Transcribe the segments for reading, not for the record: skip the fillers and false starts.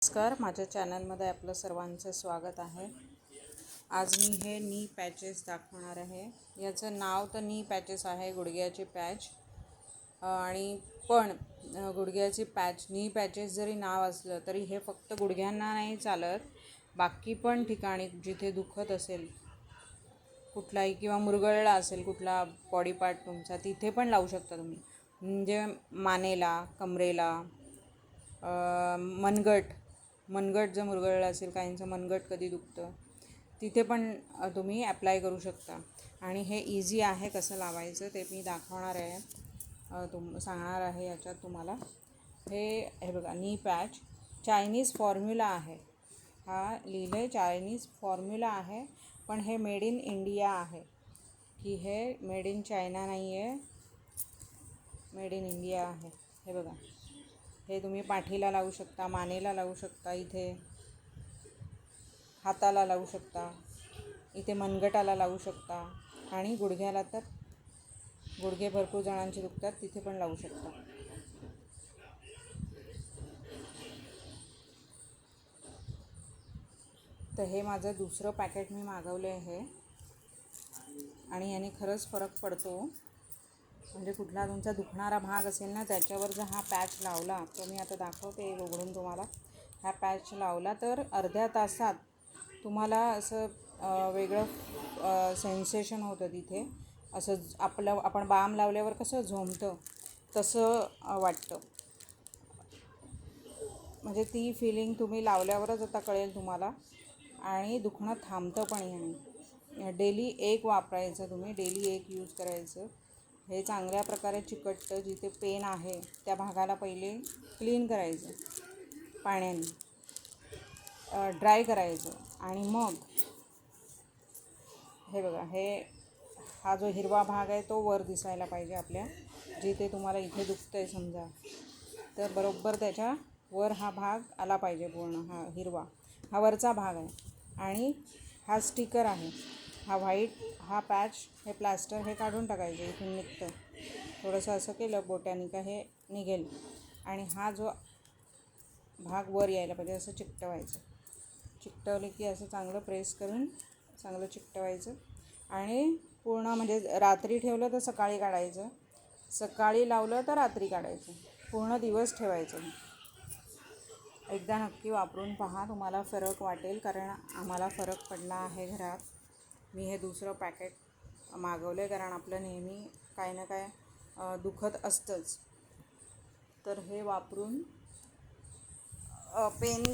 नमस्कार, माझ्या चॅनलमध्ये आपलं सर्वांचं स्वागत आहे. आज मी हे नी पॅचेस दाखवणार आहे. याचं नाव तर नी पॅचेस आहे, गुडघ्याचे पॅच. आणि पण गुडघ्याची पॅच, नी पॅचेस जरी नाव असलं तरी हे फक्त गुडघ्यांना नाही चालत, बाकी पण ठिकाणी जिथे दुखत असेल कुठलाही किंवा मुरगळला असेल कुठला बॉडी पार्ट तुमचा, तिथे पण लावू शकता तुम्ही. म्हणजे मानेला, कमरेला, मनगट जर मुरगळला असेल, काहींचं मनगट कधी दुखतं, तिथे पण तुम्ही ॲप्लाय करू शकता. आणि हे इझी आहे कसं लावायचं ते मी दाखवणार आहे, सांगणार आहे याच्यात तुम्हाला. हे बघा, नी पॅच चायनीज फॉर्म्युला आहे. हा लिहिलं आहे चायनीज फॉर्म्युला आहे, पण हे मेड इन इंडिया आहे, की हे मेड इन चायना नाही आहे, मेड इन इंडिया आहे. हे बघा, हे तुम्ही पाठीला लावू शकता, मानेला लावू शकता, इथे हाताला लावू शकता, इथे मनगटाला लावू शकता, आणि गुडघ्याला तर गुडघे भरपूर जणांचे दुखतात तिथे पण लावू शकता. तर हे माझं दुसरं पॅकेट मी मागवलं आहे आणि याने खरंच फरक पडतो. म्हणजे कुठला तुमचा दुखणारा भाग असेल ना, त्याच्यावर जर हा पॅच लावला, तो मी आता दाखवते उघडून तुम्हाला. हा पॅच लावला तर अर्ध्या तासात तुम्हाला असं वेगळं सेन्सेशन होतं. तिथे असं आपण बाम लावल्यावर कसं झोंबतं तसं वाटतं. म्हणजे ती फिलिंग तुम्ही लावल्यावरच आता कळेल तुम्हाला, आणि दुखणं थांबतं पण याने. डेली एक वापरायचं तुम्ही, डेली एक यूज करायचं. हे चांगल्या प्रकारे चिकटतं. जिथे पेन आहे त्या भागाला पहिले क्लीन करायचं पाण्याने, ड्राय करायचं, आणि मग हे बघा, हा जो हिरवा भाग आहे तो वर दिसायला पाहिजे आपल्या. जिथे तुम्हाला इथे दुखतं आहे समजा, तर बरोबर त्याच्या वर हा भाग आला पाहिजे पूर्ण. हा हिरवा, हा वरचा भाग आहे. आणि हा स्टिकर आहे, हा व्हाईट, हा पॅच, हे प्लास्टर हे काढून टाकायचं. इथून निघतं, थोडंसं असं केलं बोटाने का हे निघेल. आणि हा जो भाग वर यायला पाहिजे असं चिकटवायचं. चिकटवले की असं चांगलं प्रेस करून चांगलं चिकटवायचं. आणि पूर्ण म्हणजे रात्री ठेवलं तर सकाळी काढायचं, सकाळी लावलं तर रात्री काढायचं, पूर्ण दिवस ठेवायचं. एकदा नक्की वापरून पहा, तुम्हाला फरक वाटेल. कारण आम्हाला फरक पडला आहे घरात. मी हे दुसरं पॅकेट मागवलं आहे, कारण आपलं नेहमी काय ना काय दुखत असतंच. तर हे वापरून पेन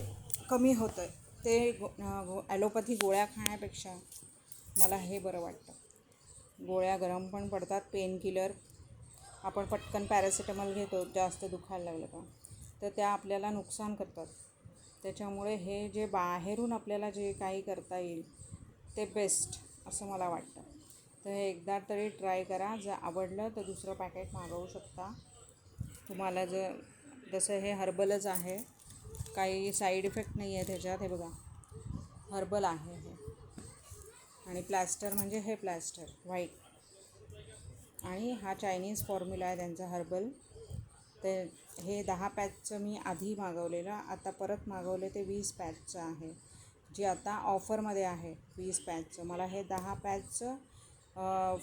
कमी होतं आहे. ते ॲलोपॅथी गोळ्या खाण्यापेक्षा मला हे बरं वाटतं. गोळ्या गरम पण पडतात, पेन किलर. आपण पटकन पॅरासिटामॉल घेतो जास्त दुखायला लागलं का, तर त्या आपल्याला नुकसान करतात. त्याच्यामुळे हे जे बाहेरून आपल्याला जे काही करता येईल ते बेस्ट असं मला वाटतं. तर हे एकदा तरी ट्राय करा. जर आवडलं तर दुसरं पॅकेट मागवू शकता. तुम्हाला जसं हे हर्बलच आहे, काही साईड इफेक्ट नाही आहे त्याच्यात. हे बघा, हर्बल आहे हे. आणि प्लॅस्टर म्हणजे हे प्लॅस्टर व्हाईट, आणि हा चायनीज फॉर्म्युला आहे त्यांचा हर्बल. तर हे 10 पॅचचं मी आधी मागवलेलं, आता परत मागवले ते 20 पॅचचं आहे, जे आता ऑफरमध्ये आहे 20 पॅचचं. मला हे 10 पॅचचं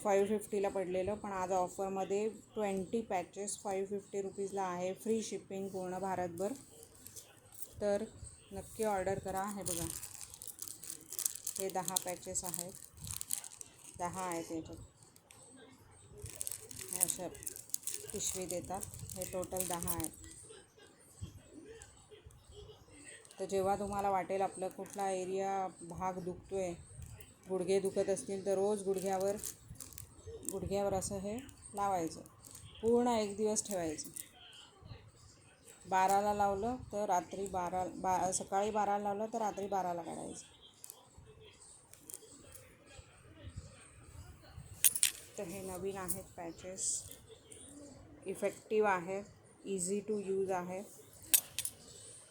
550ला पडलेलं, पण आज ऑफरमध्ये 20 पॅचेस 550 रुपीजला आहे, फ्री शिपिंग पूर्ण भारतभर. तर नक्की ऑर्डर करा. हे बघा, हे 10 पॅचेस आहेत, 10 आहेत याच्यात. अशा पिशवी देतात, हे टोटल 10 आहेत. तर जेव्हा तुम्हाला वाटेल आपलं कुठला एरिया भाग दुखतो आहे, गुडघे दुखत असतील तर रोज गुडघ्यावर असं हे लावायचं, पूर्ण एक दिवस ठेवायचं. 12ला लावलं तर रात्री सकाळी 12ला लावलं तर रात्री 12ला काढायचं. तर हे नवीन आहेत पॅचेस, इफेक्टिव्ह आहे, इझी टू यूज आहे.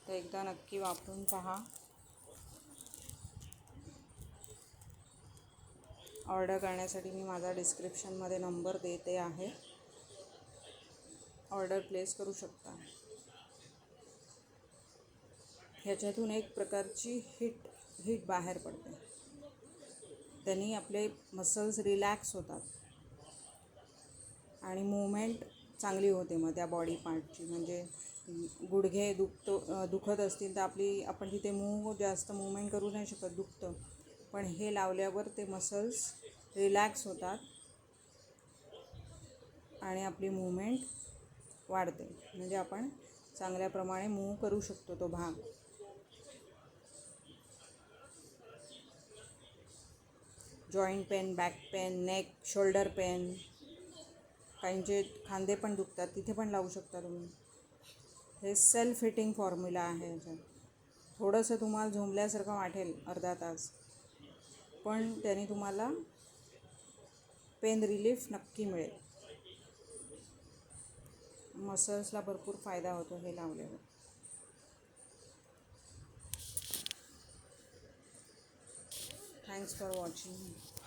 तर एकदा नक्की वापरून पहा. ऑर्डर करण्यासाठी मी माझा डिस्क्रिप्शनमध्ये नंबर देते आहे, ऑर्डर प्लेस करू शकता. ह्याच्यातून एक प्रकारची हीट बाहेर पडते. त्यांनी आपले मसल्स रिलॅक्स होतात आणि मूवमेंट चांगली होते मग त्या बॉडी पार्टची. म्हणजे गुडघे दुखत असतील तर आपण तिथे जास्त मूवमेंट करू नाही शकत, दुखतं. पण हे लावल्यावर ते मसल्स रिलॅक्स होतात आणि आपली मूवमेंट वाढते. म्हणजे आपण चांगल्याप्रमाणे मूव करू शकतो तो भाग. Joint pain, back pain, neck, shoulder pain, काहींचे खांदे पण दुखतात, तिथे पण लावू शकता तुम्ही. हे सेल्फ हिटिंग फॉर्म्युला आहे. याच्यात थोडंसं तुम्हाला झोंबल्यासारखं वाटेल अर्धा तास, पण त्याने तुम्हाला पेन रिलीफ नक्की मिळेल. मसल्सला भरपूर फायदा होतो हे लावल्यावर. Thanks for watching.